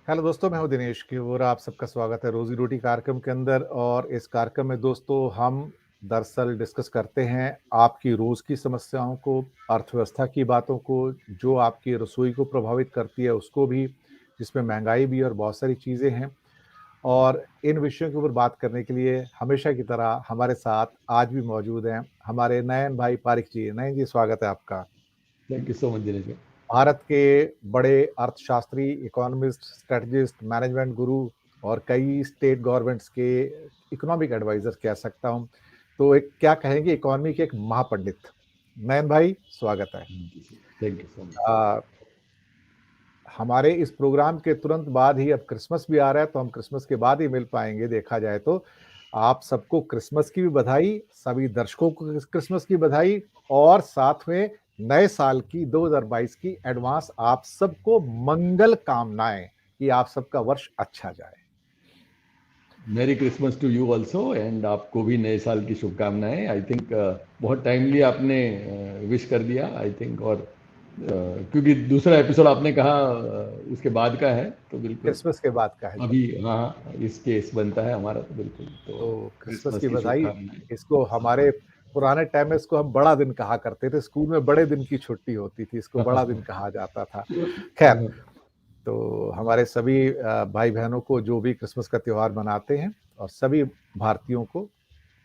Hello दोस्तों, मैं हूं दिनेश की और आप सबका स्वागत है रोजी रोटी कार्यक्रम के अंदर। और इस कार्यक्रम में दोस्तों हम दरअसल डिस्कस करते हैं आपकी रोज की समस्याओं को, अर्थव्यवस्था की बातों को, जो आपकी रसोई को प्रभावित करती है उसको भी, जिसमें महंगाई भी और बहुत सारी चीज़ें हैं। और इन विषयों के ऊपर बात करने के लिए हमेशा की तरह हमारे साथ आज भी मौजूद हैं हमारे नयन भाई पारिक जी। नयन जी, स्वागत है आपका। Thank you so much Dinesh भाई। भारत के बड़े अर्थशास्त्री, इकोनॉमिस्ट, स्ट्रेटजिस्ट, मैनेजमेंट गुरु और कई स्टेट गवर्नमेंट्स के इकोनॉमिक एडवाइजर कह सकता हूं। तो एक क्या कहेंगे, इकोनॉमी के एक महापंडित। नयन भाई, स्वागत है। Thank you so much. आ, हमारे इस प्रोग्राम के तुरंत बाद ही अब क्रिसमस भी आ रहा है, तो हम क्रिसमस के बाद ही मिल पाएंगे देखा जाए तो। आप सबको क्रिसमस की भी बधाई, सभी दर्शकों को क्रिसमस की बधाई, और साथ में नए साल की 2022 की एडवांस आप सबको मंगल कामनाएं कि आप सबका वर्ष अच्छा जाए। Merry Christmas to you also, and आपको भी नए साल की शुभकामनाएं। आई थिंक बहुत टाइमली आपने विश कर दिया आई थिंक। और क्योंकि दूसरा एपिसोड आपने कहा उसके बाद का है, तो बिल्कुल क्रिसमस के बाद का है जी। अभी हाँ इस केस बनता है हमारा, तो बिल्कुल तो तो क्रिसमस क्रिसमस की की बधाई। शुभकामनाएं। इसको हमारे पुराने टाइम में इसको हम बड़ा दिन कहा करते थे, स्कूल में बड़े दिन की छुट्टी होती थी, इसको बड़ा दिन कहा जाता था। खैर, तो हमारे सभी भाई बहनों को जो भी क्रिसमस का त्योहार मनाते हैं, और सभी भारतीयों को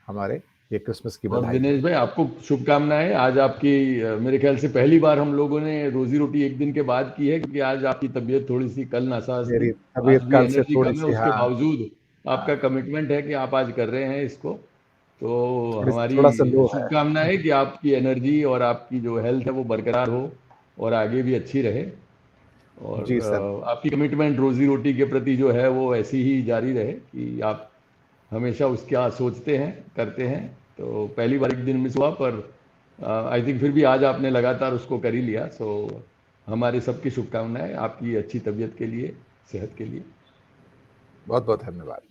हमारे ये क्रिसमस की और बधाई हो। दिनेश भाई आपको शुभकामनाएं। आज आपकी मेरे ख्याल से पहली बार हम लोगों ने रोजी रोटी एक दिन के बाद की है, क्योंकि आज आपकी तबीयत थोड़ी सी कल नासाज थी। मेरी आज तबीयत भी कल से एनर्जी थोड़ी कम है, सी, उसके हाँ बावजूद हाँ, आपका कमिटमेंट है कि आप आज कर रहे हैं इसको। तो हमारी थोड़ा सा लो है। शुभकामना है कि आपकी एनर्जी और आपकी जो हेल्थ है वो बरकरार हो और आगे भी अच्छी रहे। और जी सर। आपकी कमिटमेंट रोजी रोटी के प्रति जो है वो ऐसी ही जारी रहे कि आप हमेशा उसका सोचते हैं, करते हैं। तो पहली बार एक दिन मिस हुआ, पर आई थिंक फिर भी आज आपने लगातार उसको कर ही लिया। सो हमारी सबकी शुभकामनाएं आपकी अच्छी तबीयत के लिए, सेहत के लिए। बहुत बहुत धन्यवाद।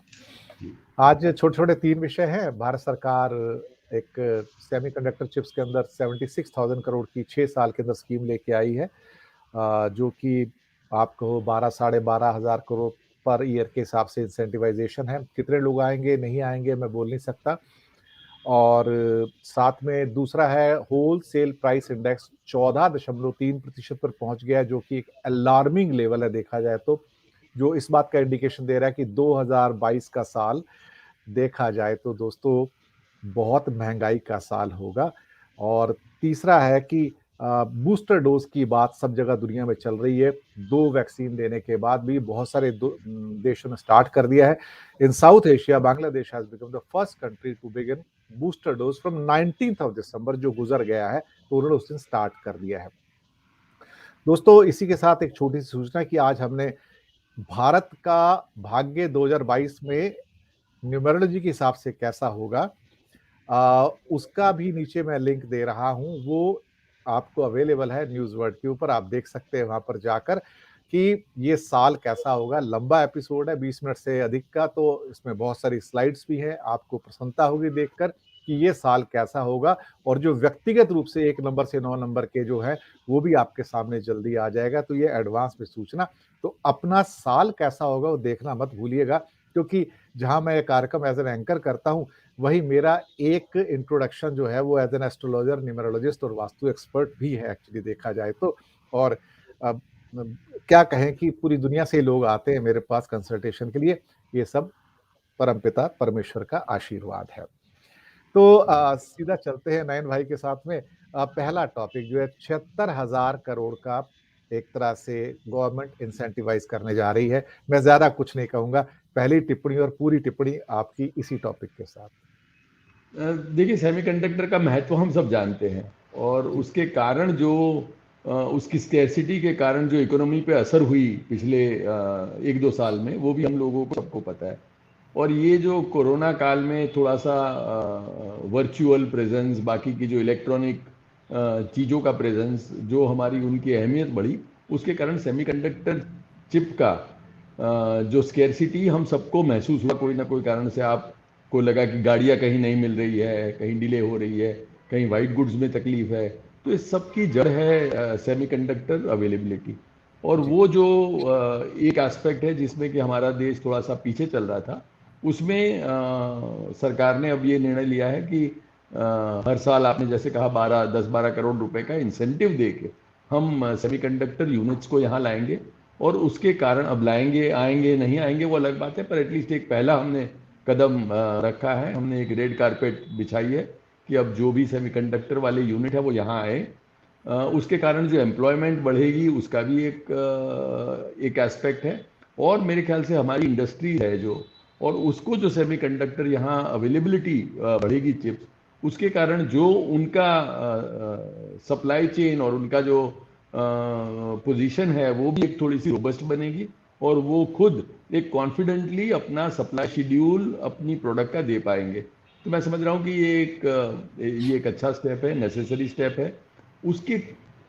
जी। आज छोटे छोटे तीन विषय हैं। भारत सरकार एक सेमीकंडक्टर चिप्स के अंदर 76,000 करोड़ की 6 साल के अंदर स्कीम लेके आई है, जो कि आप कहो 12-12,500 करोड़ पर ईयर के हिसाब से इंसेंटिवाइजेशन है। कितने लोग आएंगे नहीं आएंगे मैं बोल नहीं सकता। और साथ में दूसरा है होल सेल प्राइस इंडेक्स 14.3% पर पहुंच गया है, जो कि एक अलार्मिंग लेवल है देखा जाए तो, जो इस बात का इंडिकेशन दे रहा है कि 2022 का साल देखा जाए तो दोस्तों बहुत महंगाई का साल होगा। और तीसरा है कि बूस्टर डोज की बात सब जगह दुनिया में चल रही है। 2 वैक्सीन देने के बाद भी बहुत सारे देशों ने स्टार्ट कर दिया है। In South Asia, Bangladesh has become the first country to begin booster dose from 19th of December, जो गुजर गया है, तो उन्होंने उस दिन स्टार्ट कर दिया है। दोस्तों, इसी के साथ एक छोटी सी सूचना कि आज हमने भारत का भाग्य 2022 में न्यूमरोलॉजी के हिसाब से कैसा होगा, उसका भी नीचे मैं लिंक दे रहा हूं। वो आपको अवेलेबल है न्यूज वर्ड के ऊपर, आप देख सकते हैं वहां पर जाकर कि ये साल कैसा होगा। लंबा एपिसोड है, 20 मिनट से अधिक का, तो इसमें बहुत सारी स्लाइड्स भी हैं। आपको प्रसन्नता होगी देखकर कि ये साल कैसा होगा। और जो व्यक्तिगत रूप से 1 नंबर से 9 नंबर के जो है, वो भी आपके सामने जल्दी आ जाएगा। तो ये एडवांस में सूचना, तो अपना साल कैसा होगा वो देखना मत भूलिएगा, क्योंकि जहां मैं कार्यक्रम एज एन एंकर करता हूं, वही मेरा एक इंट्रोडक्शन जो है वो एज एन एस्ट्रोलॉजर, न्यूमरोलॉजिस्ट और वास्तु एक्सपर्ट भी है एक्चुअली देखा जाए तो। और अब क्या कहें कि पूरी दुनिया से लोग आते हैं मेरे पास कंसल्टेशन के लिए। ये सब परमपिता परमेश्वर का आशीर्वाद है। तो सीधा चलते हैं नयन भाई के साथ में। पहला टॉपिक जो है 76,000 करोड़ का एक तरह से गवर्नमेंट इंसेंटिवाइज करने जा रही है। मैं ज्यादा कुछ नहीं कहूंगा, पहली टिप्पणी और पूरी टिप्पणी आपकी इसी टॉपिक के साथ। देखिए, सेमीकंडक्टर का महत्व हम सब जानते हैं, और जी। उसके कारण जो उसकी स्कैरसिटी के कारण जो इकोनॉमी पे असर हुई पिछले 1-2 साल में, वो भी हम लोगों को सबको पता है। और ये जो कोरोना काल में थोड़ा सा वर्चुअल प्रेजेंस, बाकी की जो इलेक्ट्रॉनिक चीज़ों का प्रेजेंस, जो हमारी उनकी अहमियत बढ़ी, उसके कारण सेमीकंडक्टर चिप का जो स्केर्सिटी हम सबको महसूस हुआ। कोई ना कोई कारण से आपको लगा कि गाड़ियाँ कहीं नहीं मिल रही है, कहीं डिले हो रही है, कहीं वाइट गुड्स में तकलीफ है। तो इस सब की जड़ है सेमीकंडक्टर अवेलेबिलिटी। और जी। वो जो एक एस्पेक्ट है जिसमें कि हमारा देश थोड़ा सा पीछे चल रहा था, उसमें सरकार ने अब ये निर्णय लिया है कि हर साल आपने जैसे कहा 10-12 करोड़ रुपए का इंसेंटिव दे के हम सेमीकंडक्टर यूनिट्स को यहाँ लाएंगे। और उसके कारण अब लाएंगे, आएंगे नहीं आएंगे वो अलग बात है, पर एटलीस्ट एक पहला हमने कदम रखा है। हमने एक रेड कारपेट बिछाई है कि अब जो भी सेमीकंडक्टर वाले यूनिट है वो यहाँ आए। उसके कारण जो एम्प्लॉयमेंट बढ़ेगी उसका भी एक एस्पेक्ट है। और मेरे ख्याल से हमारी इंडस्ट्री है जो, और उसको जो सेमीकंडक्टर यहाँ अवेलेबिलिटी बढ़ेगी चिप्स, उसके कारण जो उनका सप्लाई चेन और उनका जो पोजीशन है वो भी एक थोड़ी सी रोबस्ट बनेगी, और वो खुद एक कॉन्फिडेंटली अपना सप्लाई शेड्यूल अपनी प्रोडक्ट का दे पाएंगे। तो मैं समझ रहा हूँ कि ये एक अच्छा स्टेप है, नेसेसरी स्टेप है। उसके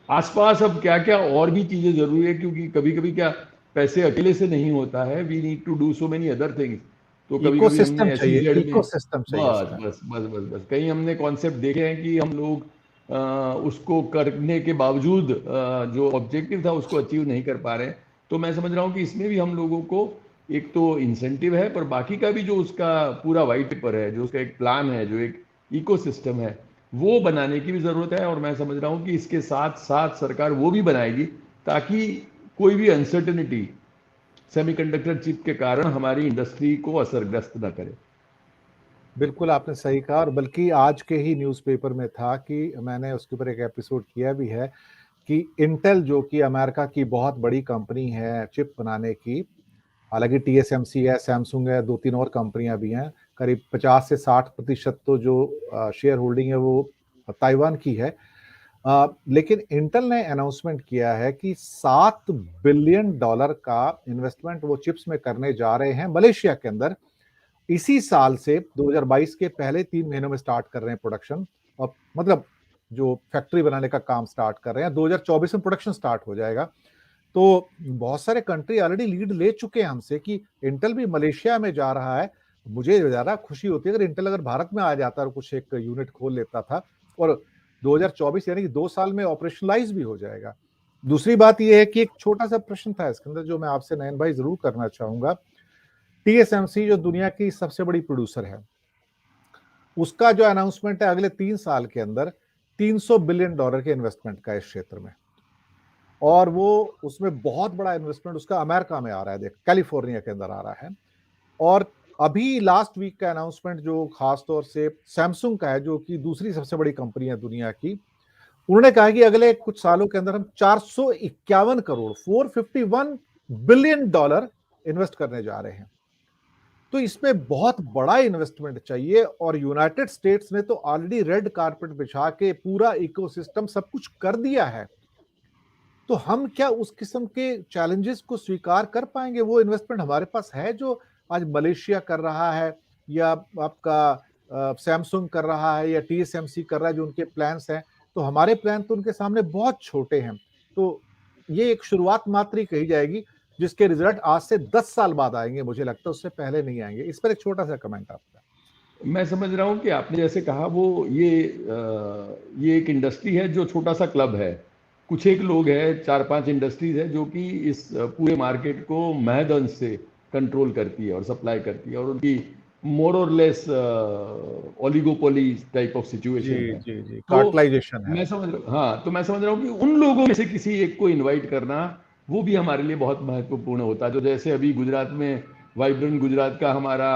आसपास अब क्या क्या और भी चीजें जरूरी है, क्योंकि कभी कभी क्या पैसे अकेले से नहीं होता है, we need to do so many other things. तो कभी कभी हमने इकोसिस्टम ऐसी चाहिए, जेड में इकोसिस्टम चाहिए बस इसमें। बस बस बस बस कहीं हमने कॉन्सेप्ट देखे हैं कि हम लोग उसको करने के बावजूद जो ऑब्जेक्टिव था उसको अचीव नहीं कर पा रहे हैं। तो मैं समझ रहा हूँ कि इसमें भी हम लोगों को एक तो इंसेंटिव है, पर बाकी का भी जो उसका पूरा वाइट पेपर है, जो उसका एक प्लान है, जो एक इकोसिस्टम है, वो बनाने की भी जरूरत है। और मैं समझ रहा हूँ कि इसके साथ साथ सरकार वो भी बनाएगी ताकि कोई भी अनसर्टेनिटी सेमीकंडक्टर चिप के कारण हमारी इंडस्ट्री को असरग्रस्त न करे। बिल्कुल आपने सही कहा, और बल्कि आज के ही न्यूज़पेपर में था कि मैंने उसके ऊपर एक एपिसोड किया भी है कि इंटेल जो कि अमेरिका की बहुत बड़ी कंपनी है चिप बनाने की, हालांकि टीएसएमसी है, सैमसंग है, 2-3 और कंपनियां भी हैं, करीब 50 से 60% तो जो शेयर होल्डिंग है वो ताइवान की है। लेकिन इंटेल ने अनाउंसमेंट किया है कि $7 बिलियन का इन्वेस्टमेंट वो चिप्स में करने जा रहे हैं मलेशिया के अंदर। इसी साल से 2022 के पहले 3 महीनों में स्टार्ट कर रहे हैं प्रोडक्शन, और मतलब जो फैक्ट्री बनाने का काम स्टार्ट कर रहे हैं, 2024 में प्रोडक्शन स्टार्ट हो जाएगा। तो बहुत सारे कंट्री ऑलरेडी लीड ले चुके हैं हमसे कि इंटेल भी मलेशिया में जा रहा है। मुझे ज़्यादा खुशी होती है अगर इंटेल अगर भारत में आ जाता और कुछ एक यूनिट खोल लेता था, और 2024 यानी कि 2 साल में ऑपरेशनलाइज भी हो जाएगा। दूसरी बात ये है कि एक छोटा-सा प्रश्न था इसके अंदर जो मैं आपसे नयन भाई ज़रूर करना चाहूँगा। टीएसएमसी जो दुनिया की सबसे बड़ी प्रोड्यूसर है, उसका जो अनाउंसमेंट है अगले 3 साल के अंदर $300 बिलियन के इन्वेस्टमेंट का इस क्षेत्र में, और वो उसमें बहुत बड़ा इन्वेस्टमेंट उसका अमेरिका में आ रहा है, देख कैलिफोर्निया के अंदर आ रहा है। और अभी लास्ट वीक का अनाउंसमेंट जो खास तौर से सैमसंग का है, जो कि दूसरी सबसे बड़ी कंपनी है दुनिया की, उन्होंने कहा कि अगले कुछ सालों के अंदर हम 451 करोड़ $451 बिलियन इन्वेस्ट करने जा रहे हैं। तो इसमें बहुत बड़ा इन्वेस्टमेंट चाहिए, और यूनाइटेड स्टेट्स ने तो ऑलरेडी रेड कारपेट बिछा के पूरा इकोसिस्टम सब कुछ कर दिया है। तो हम क्या उस किस्म के चैलेंजेस को स्वीकार कर पाएंगे? वो इन्वेस्टमेंट हमारे पास है जो आज मलेशिया कर रहा है, या आपका सैमसंग कर रहा है, या टीएसएमसी कर रहा है, जो उनके प्लान्स हैं। तो हमारे प्लान तो उनके सामने बहुत छोटे हैं। तो ये एक शुरुआत मात्र ही कही जाएगी, जिसके रिजल्ट आज से 10 साल बाद आएंगे, मुझे लगता है उससे पहले नहीं आएंगे। इस पर एक छोटा सा कमेंट आपका। मैं समझ रहा हूँ कि आपने जैसे कहा वो ये एक इंडस्ट्री है जो छोटा सा क्लब है। कुछ एक लोग हैं, 4-5 इंडस्ट्रीज है जो कि इस पूरे मार्केट को महद अंश से कंट्रोल करती है और सप्लाई करती है, और उनकी मोर और less oligopoly type of situation जी है। जी जी, तो कार्टलाइजेशन है। मैं समझ रहा हूँ, हाँ, तो मैं समझ रहा हूँ कि उन लोगों में से किसी एक को इनवाइट करना वो भी हमारे लिए बहुत महत्वपूर्ण होता है। तो जैसे अभी गुजरात में वाइब्रेंट गुजरात का हमारा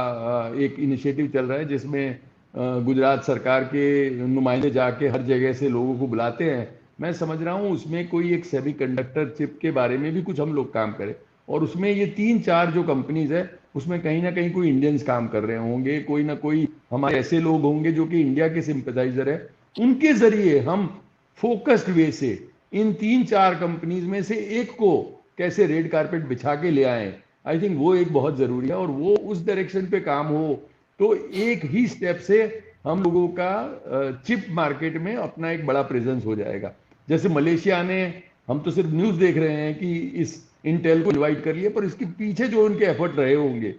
एक इनिशिएटिव चल रहा है, जिसमें गुजरात सरकार के नुमाइंदे जाके हर जगह से लोगों को बुलाते हैं। मैं समझ रहा हूँ उसमें कोई एक सेमीकंडक्टर चिप के बारे में भी कुछ हम लोग काम करें, और उसमें ये 3-4 जो कंपनीज है उसमें कहीं ना कहीं कोई इंडियंस काम कर रहे होंगे, कोई ना कोई हमारे ऐसे लोग होंगे जो कि इंडिया के सिंपथाइजर है। उनके जरिए हम फोकस्ड वे से इन 3-4 कंपनीज में से एक को कैसे रेड कारपेट बिछा के ले आए, आई थिंक वो एक बहुत जरूरी है। और वो उस डायरेक्शन पे काम हो तो एक ही स्टेप से हम लोगों का चिप मार्केट में अपना एक बड़ा प्रेजेंस हो जाएगा। जैसे मलेशिया ने, हम तो सिर्फ न्यूज देख रहे हैं कि इस इंटेल को इनवाइट कर लिया, पर इसके पीछे जो उनके एफर्ट रहे होंगे,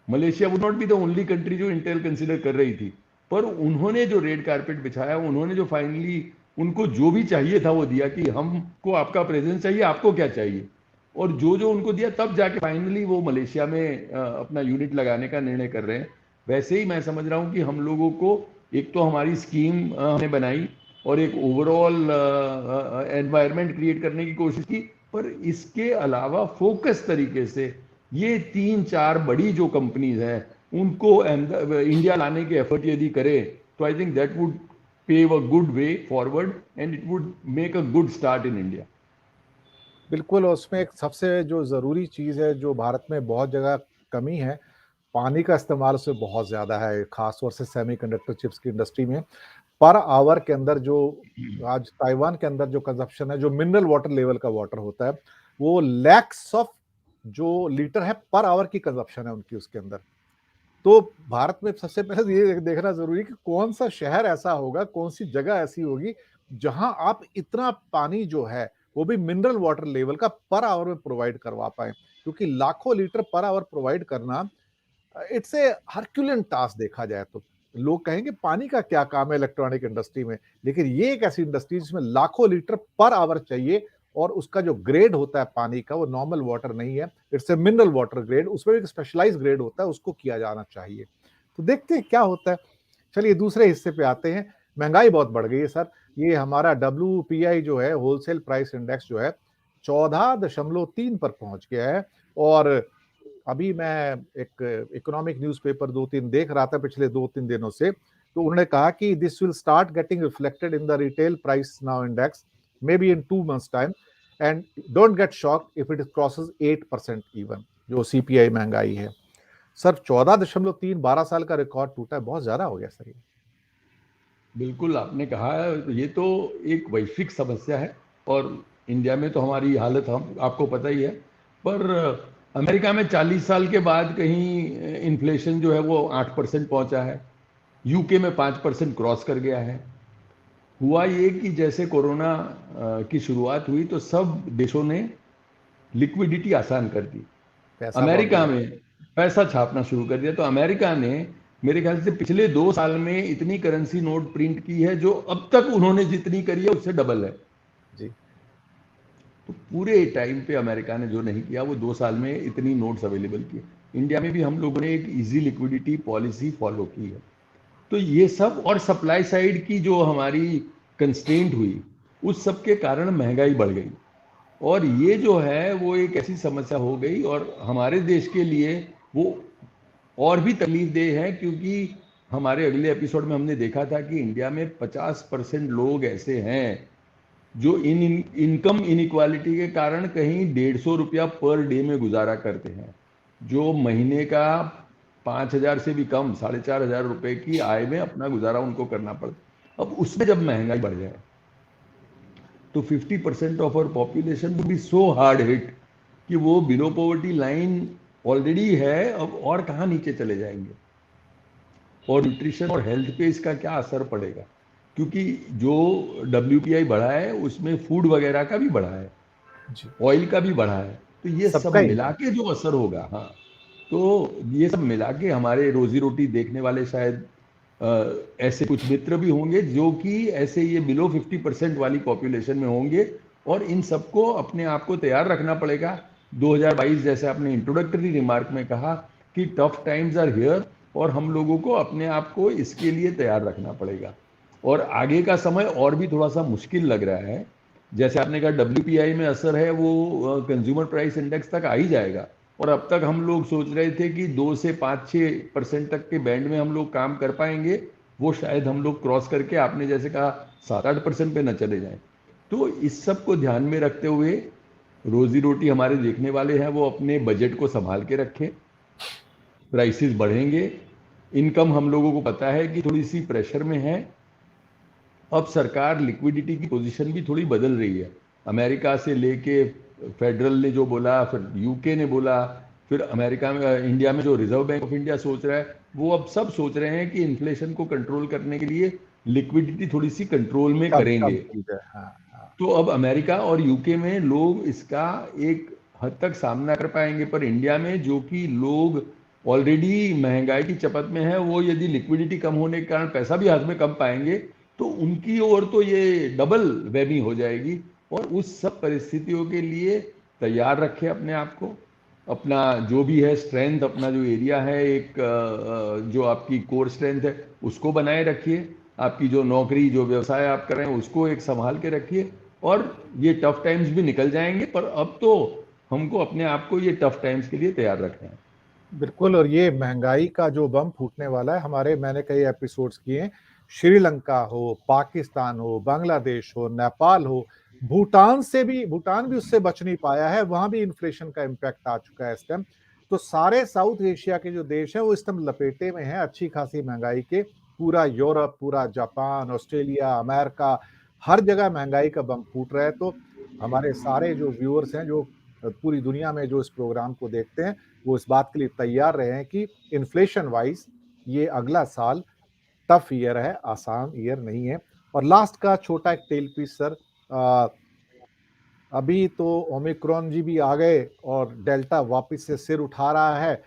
Malaysia would not be the only country जो इंटेल कंसिडर कर रही थी, पर उन्होंने जो रेड कारपेट बिछाया, उन्होंने जो फाइनली उनको जो भी चाहिए था वो दिया कि हमको आपका प्रेजेंस चाहिए, आपको क्या चाहिए। और जो जो उनको दिया तब जाके फाइनली वो मलेशिया में अपना यूनिट लगाने का निर्णय कर रहे हैं। वैसे ही मैं समझ रहा हूँ कि हम लोगों को एक तो हमारी स्कीम हमने बनाई और एक ओवरऑल एनवायरनमेंट क्रिएट करने की कोशिश की, पर इसके अलावा फोकस तरीके से ये 3-4 बड़ी जो कंपनीज हैं उनको इंडिया लाने के एफर्ट यदि करें तो I think that would pave a good way forward and it would make a good start in India. बिल्कुल, और उसमें एक सबसे जो ज़रूरी चीज़ है, जो भारत में बहुत जगह कमी है, पानी का इस्तेमाल उसमें बहुत ज़्यादा है, ख़ास तौर से सेमीकंडक्टर चिप्स की इंडस्ट्री में। पर आवर के अंदर जो आज ताइवान के अंदर जो कंज़म्पशन है, जो मिनरल वाटर लेवल का वाटर होता है, वो लैक्स ऑफ जो लीटर है पर आवर की कंज़म्पशन है उनकी उसके अंदर। तो भारत में सबसे पहले तो ये देखना ज़रूरी है कि कौन-सा शहर ऐसा होगा, कौन-सी जगह ऐसी होगी, जहाँ आप इतना पानी जो है, वो भी मिनरल वाटर लेवल का पर आवर में प्रोवाइड करवा पाएँ। क्योंकि लाखों लीटर पर आवर प्रोवाइड करना इट्स ए हरक्यूलियन टास्क देखा जाए तो। लोग कहेंगे पानी का क्या काम है इलेक्ट्रॉनिक इंडस्ट्री में, लेकिन ये एक ऐसी इंडस्ट्री जिसमें लाखों लीटर पर आवर चाहिए और उसका जो ग्रेड होता है पानी का वो नॉर्मल वाटर नहीं है, it's a mineral water grade, उसमें एक स्पेशलाइज्ड ग्रेड होता है, उसको किया जाना चाहिए। तो देखते हैं क्या होता है। चलिए दूसरे हिस्से पे आते हैं। महँगाई बहुत बढ़ गई है सर। ये हमारा डब्ल्यूपीआई जो है होलसेल प्राइस इंडेक्स जो है 14.3 पर पहुँच गया है और अभी मैं एक इकोनॉमिक न्यूज़पेपर 2-3 देख रहा था पिछले 2-3 दिनों से, तो उन्होंने कहा कि this will start getting reflected in the retail price now index may be in 2 months time and don't get shocked if it crosses 8% even जो सीपीआई महँगाई है। सर 14.3 12 साल का रिकॉर्ड टूटा है, बहुत ज़्यादा हो गया सर ये। बिल्कुल आपने कहा है, ये तो एक वैश्विक समस्या है और इंडिया में तो हमारी हालत हम आपको पता ही है, पर अमेरिका में 40 साल के बाद कहीं इन्फ्लेशन जो है वो 8% पहुंचा है, यूके में 5% क्रॉस कर गया है। हुआ ये कि जैसे कोरोना की शुरुआत हुई तो सब देशों ने लिक्विडिटी आसान कर दी। पैसा बहुत अमेरिका बढ़ा। में पैसा छापना शुरू कर दिया, तो अमेरिका ने मेरे ख्याल से पिछले 2 साल में इतनी करेंसी नोट प्रिंट की है जो अब तक उन्होंने जितनी करी है उससे डबल है। जी। तो पूरे टाइम पे अमेरिका ने जो नहीं किया वो 2 साल में इतनी नोट्स अवेलेबल की। इंडिया में भी हम लोगों ने एक इजी लिक्विडिटी पॉलिसी फॉलो की है। तो ये सब और सप्लाई साइड की जो हमारी कंस्ट्रेंट हुई उस सब के कारण महंगाई बढ़ गई और ये जो है वो एक ऐसी समस्या हो गई और हमारे देश के लिए वो और भी तकलीफदेह है, क्योंकि हमारे अगले एपिसोड में हमने देखा था कि इंडिया में 50% लोग ऐसे हैं जो इनकम इनइक्वालिटी के कारण कहीं 150 रुपया पर डे में गुजारा करते हैं, जो महीने का 5,000 से भी कम 4,500 रुपए की आय में अपना गुजारा उनको करना पड़ता। अब उसमें जब महंगाई बढ़ जाए तो 50% of our population will be so hard hit कि वो बिलो पॉवर्टी लाइन ऑलरेडी है, अब और कहाँ नीचे चले जाएंगे। और न्यूट्रिशन और हेल्थ पे इसका क्या असर पड़ेगा, क्योंकि जो WPI बढ़ा है उसमें फूड वगैरह का भी बढ़ा है, जी। ऑयल का भी बढ़ा है, तो ये सब सबका ही मिला है। के जो असर होगा, हाँ, तो ये सब मिला के हमारे रोजी रोटी देखने वाले शायद ऐसे कुछ मित्र भी होंगे जो कि ऐसे ये बिलो 50% वाली पॉपुलेशन में होंगे और इन सबको अपने आप को तैयार रखना पड़ेगा। 2022 जैसे आपने इंट्रोडक्टरी रिमार्क में कहा कि टफ टाइम्स आर हियर और हम लोगों को अपने आप को इसके लिए तैयार रखना पड़ेगा। और आगे का समय और भी थोड़ा सा मुश्किल लग रहा है। जैसे आपने कहा WPI में असर है वो कंज्यूमर प्राइस इंडेक्स तक आ ही जाएगा और अब तक हम लोग सोच रहे थे कि 2 से 5-6% तक के बैंड में हम लोग काम कर पाएंगे, वो शायद हम लोग क्रॉस करके आपने जैसे कहा 7-8% पे न चले जाएं। तो इस सब को ध्यान में रखते हुए रोजी रोटी हमारे देखने वाले हैं वो अपने बजट को संभाल के रखें। प्राइसेस बढ़ेंगे, इनकम हम लोगों को पता है कि थोड़ी सी प्रेशर में है। अब सरकार लिक्विडिटी की पोजीशन भी थोड़ी बदल रही है। अमेरिका से लेके फेडरल ने जो बोला, फिर यूके ने बोला, फिर अमेरिका में इंडिया में जो रिजर्व बैंक ऑफ इंडिया सोच रहा है, वो अब सब सोच रहे हैं कि इन्फ्लेशन को कंट्रोल करने के लिए लिक्विडिटी थोड़ी सी कंट्रोल में कम कम करेंगे। की जाए। हाँ, हाँ। तो अब अमेरिका और यूके में लोग इसका एक हद तक सामना कर पाएंगे, पर इंडिया में जो कि लोग ऑलरेडी महंगाई की चपत में है, वो यदि लिक्विडिटी कम होने के कारण पैसा भी हाथ में कम पाएंगे तो उनकी ओर तो ये डबल वेमी हो जाएगी और उस सब परिस्थितियों के लिए तैयार रखें अपने आप को, अपना जो भी है स्ट्रेंथ, अपना जो एरिया है, एक जो आपकी कोर स्ट्रेंथ है उसको बनाए रखिए। आपकी जो नौकरी, जो व्यवसाय आप कर रहे हैं उसको एक संभाल के रखिए, और ये टफ टाइम्स भी निकल जाएंगे। पर अब तो हमको अपने आप को ये टफ टाइम्स के लिए तैयार रखना है। बिल्कुल। और ये महंगाई का जो बम फूटने वाला है, हमारे मैंने कई एपिसोड्स किए हैं, श्रीलंका हो, पाकिस्तान हो, बांग्लादेश हो, नेपाल हो, भूटान भी उससे बच नहीं पाया है, वहां भी इन्फ्लेशन का इम्पैक्ट आ चुका है इस टाइम। तो सारे साउथ एशिया के जो देश हैं वो इस टाइम लपेटे में हैं अच्छी खासी महंगाई के। पूरा यूरोप, पूरा जापान, ऑस्ट्रेलिया, अमेरिका, हर जगह महंगाई का बम फूट रहा है। तो हमारे सारे जो व्यूअर्स हैं, जो पूरी दुनिया में जो इस प्रोग्राम को देखते हैं, वो इस बात के लिए तैयार रहे हैं कि इन्फ्लेशन वाइज ये अगला साल टफ ईयर है, आसान ईयर नहीं है। और लास्ट का छोटा एक टेल पीस सर, अभी तो ओमिक्रॉन जी भी आ गए और डेल्टा वापस से सिर उठा रहा है,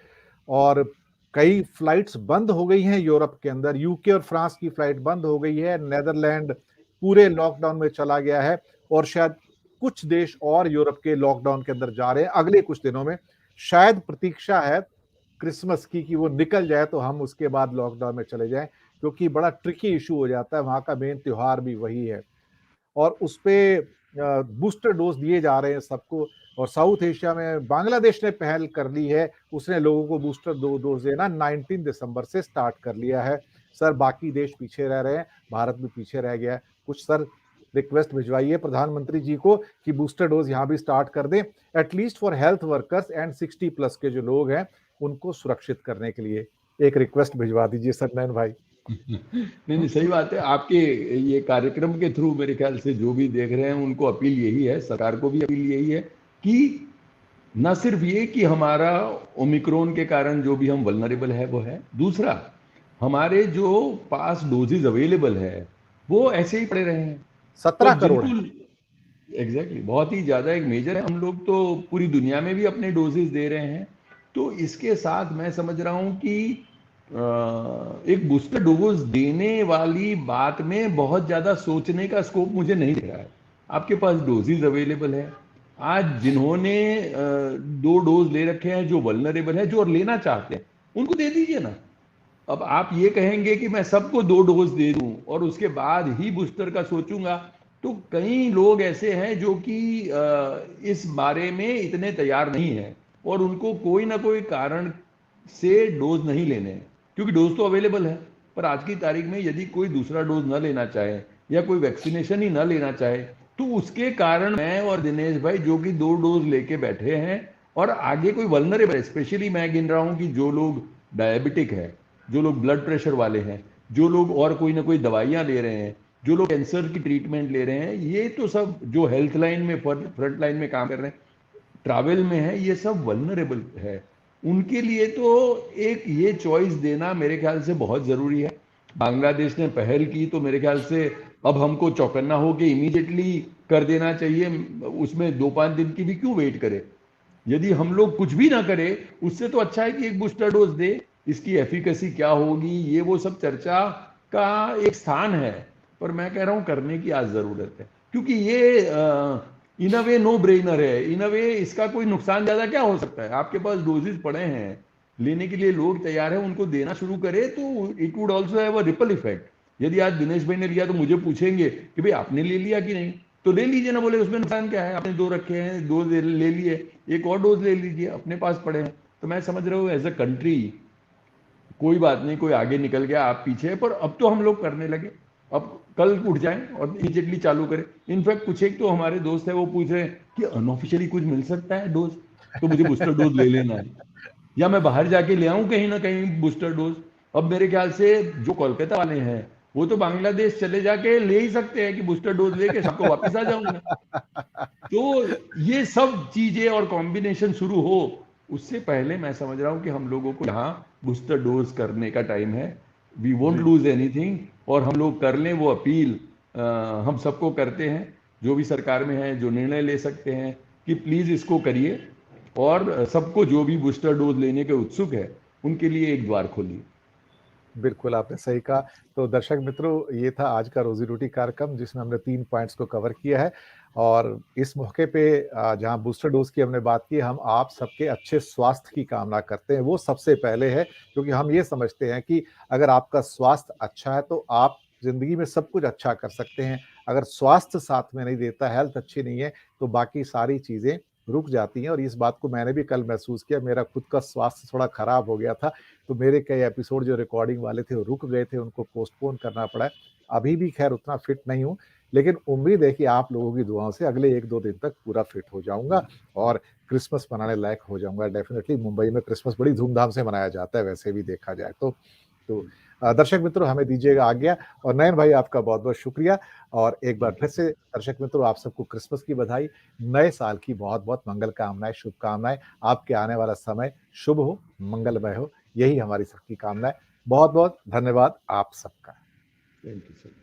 और कई फ्लाइट्स बंद हो गई हैं यूरोप के अंदर। यूके और फ्रांस की फ्लाइट बंद हो गई है, नेदरलैंड पूरे लॉकडाउन में चला गया है, और शायद कुछ देश और यूरोप के लॉकडाउन के अंदर जा रहे हैं अगले कुछ दिनों में। शायद प्रतीक्षा है क्रिसमस की कि वो निकल जाए तो हम उसके बाद लॉकडाउन में चले जाएं, क्योंकि बड़ा ट्रिकी इशू हो जाता है, वहां का मेन त्योहार भी वही है। और उस पे बूस्टर डोज दिए जा रहे हैं सबको। और साउथ एशिया में बांग्लादेश ने पहल कर ली है, उसने लोगों को बूस्टर डोज देना 19 दिसंबर से स्टार्ट कर लिया है। सर बाकी देश पीछे रह रहे हैं, भारत भी पीछे रह गया है। कुछ सर रिक्वेस्ट भिजवाइए प्रधानमंत्री जी को कि बूस्टर डोज यहाँ भी स्टार्ट कर दें, at least for health workers and 60+ के जो लोग हैं उनको सुरक्षित करने के लिए। एक रिक्वेस्ट भिजवा दीजिए सर नयन भाई। नहीं नहीं, सही बात है। आपके ये कार्यक्रम के थ्रू मेरे ख्याल से जो भी देख रहे हैं उनको अपील यही है, सरकार को भी अपील यही है कि न सिर्फ ये कि हमारा ओमिक्रॉन के कारण जो भी हम वल्नरेबल है वो है, दूसरा हमारे जो पास डोजेज अवेलेबल है वो ऐसे ही पड़े रहे हैं। तो 17 करोड़ है। जिनको एग्जैक्टली बहुत ही ज़्यादा एक मेजर है, हम लोग तो पूरी दुनिया में भी अपने डोजेज दे रहे हैं। तो इसके साथ मैं समझ रहा हूँ कि एक बूस्टर डोज देने वाली बात में बहुत ज़्यादा सोचने का स्कोप मुझे नहीं दिख रहा है। आपके पास डोजेज अवेलेबल है। आज जिन्होंने 2 डोज ले रखे हैं, जो वल्नरेबल है, जो और लेना चाहते हैं, उनको दे दीजिए ना। अब आप ये कहेंगे कि मैं सबको 2 डोज दे दूं और उसके बाद ही बूस्टर का सोचूंगा, तो कई लोग ऐसे हैं जो कि इस बारे में इतने तैयार नहीं है, और उनको कोई ना कोई कारण से डोज नहीं लेने हैं, क्योंकि डोज तो अवेलेबल है। पर आज की तारीख में यदि कोई दूसरा डोज न लेना चाहे या कोई वैक्सीनेशन ही न लेना चाहे, तो उसके कारण मैं और दिनेश भाई जो कि 2 डोज लेके बैठे हैं और आगे कोई वल्नरेबल है, स्पेशली मैं गिन रहा हूं कि जो लोग डायबिटिक है, जो लोग ब्लड प्रेशर वाले हैं, जो लोग और कोई ना कोई दवाइयां ले रहे हैं, जो लोग कैंसर की ट्रीटमेंट ले रहे हैं, ये तो सब जो हेल्थ लाइन में फ्रंट लाइन में काम कर रहे हैं, ट्रैवल में है, ये सब वल्नरेबल है। उनके लिए तो एक ये चॉइस देना मेरे ख्याल से बहुत जरूरी है। बांग्लादेश ने पहल की तो मेरे ख्याल से अब हमको चौकन्ना हो के इमीडिएटली कर देना चाहिए। उसमें 2-5 दिन की भी क्यों वेट करे? यदि हम लोग कुछ भी ना करें, उससे तो अच्छा है कि एक बूस्टर डोज दे। इसकी एफिकेसी क्या होगी, ये वो सब चर्चा का एक स्थान है, पर मैं कह रहा हूं करने की आज जरूरत है, क्योंकि ये इन अ वे नो ब्रेनर है। इन अ वे इसका कोई नुकसान ज्यादा क्या हो सकता है? आपके पास डोजेज पड़े हैं, लेने के लिए लोग तैयार हैं, उनको देना शुरू करे तो it would also have a ripple effect. यदि आज दिनेश भाई ने लिया तो मुझे पूछेंगे कि भाई आपने ले लिया कि नहीं, तो ले लीजिए ना, बोले उसमें नुकसान क्या है? आपने 2 रखे हैं, 2 ले लिए, एक और डोज ले लीजिए, अपने पास पड़े हैं। तो मैं समझ रहा हूँ एज अ कंट्री कोई बात नहीं, कोई आगे निकल गया, आप पीछे, पर अब तो हम लोग करने लगे। अब कल उठ जाएं और इमीडिएटली चालू करें। इनफैक्ट कुछ एक तो हमारे दोस्त है वो पूछ रहे हैं कि अनऑफिशियली कुछ मिल सकता है डोज, तो मुझे बूस्टर डोज ले लेना है, या मैं बाहर जाके ले आऊं कहीं ना कहीं बूस्टर डोज। अब मेरे ख्याल से जो कोलकाता वाले हैं वो तो बांग्लादेश चले जाके ले ही सकते हैं कि बूस्टर डोज लेके सबको वापस आ जाऊंगा। तो ये सब चीजें और कॉम्बिनेशन शुरू हो उससे पहले मैं समझ रहा हूं कि हम लोगों को यहाँ बूस्टर डोज करने का टाइम है। वी वोंट जी लूज एनीथिंग, और हम लोग कर लें वो अपील। हम सबको करते हैं, जो भी सरकार में है, जो निर्णय ले सकते हैं, कि प्लीज इसको करिए, और सबको जो भी बूस्टर डोज लेने के उत्सुक है उनके लिए एक द्वार खोलिए। बिल्कुल, आपने सही कहा। तो दर्शक मित्रों, ये था आज का रोजी रोटी कार्यक्रम जिसमें हमने 3 पॉइंट्स को कवर किया है। और इस मौके पे जहाँ बूस्टर डोज़ की हमने बात की, हम आप सबके अच्छे स्वास्थ्य की कामना करते हैं, वो सबसे पहले है, क्योंकि हम ये समझते हैं कि अगर आपका स्वास्थ्य अच्छा है, तो आप ज़िंदगी में सब कुछ अच्छा कर सकते हैं। अगर स्वास्थ्य साथ में नहीं देता, हेल्थ अच्छी नहीं है, तो बाकी सारी चीज़ें रुक जाती हैं और इस बात को मैंने भी कल महसूस किया। मेरा खुद का स्वास्थ्य थोड़ा खराब हो गया था, तो मेरे कई एपिसोड जो रिकॉर्डिंग वाले थे, वो रुक गए थे, उनको पोस्टपोन करना पड़ा। अभी भी खैर उतना फिट नहीं हूँ, लेकिन उम्मीद है कि आप लोगों की दुआओं से अगले 1-2 दिन तक पूरा फिट हो जाऊँगा और क्रिसमस मनाने लायक हो जाऊँगा। डेफ़िनिटली मुंबई में क्रिसमस बड़ी धूमधाम से मनाया जाता है वैसे भी देखा जाए तो। तो दर्शक मित्रों हमें दीजिएगा आज्ञा और नयन भाई आपका बहुत-बहुत शुक्रिया और एक बार थैंक फिर यू से दर्शक मित्रों आप सबको क्रिसमस की बधाई, नए साल की बहुत-बहुत मंगल कामनाएँ, शुभकामनाएँ। आपके आने वाला समय शुभ हो, मंगलमय हो, यही हमारी सबकी कामना है। बहुत-बहुत धन्यवाद आप सबका। Thank you sir.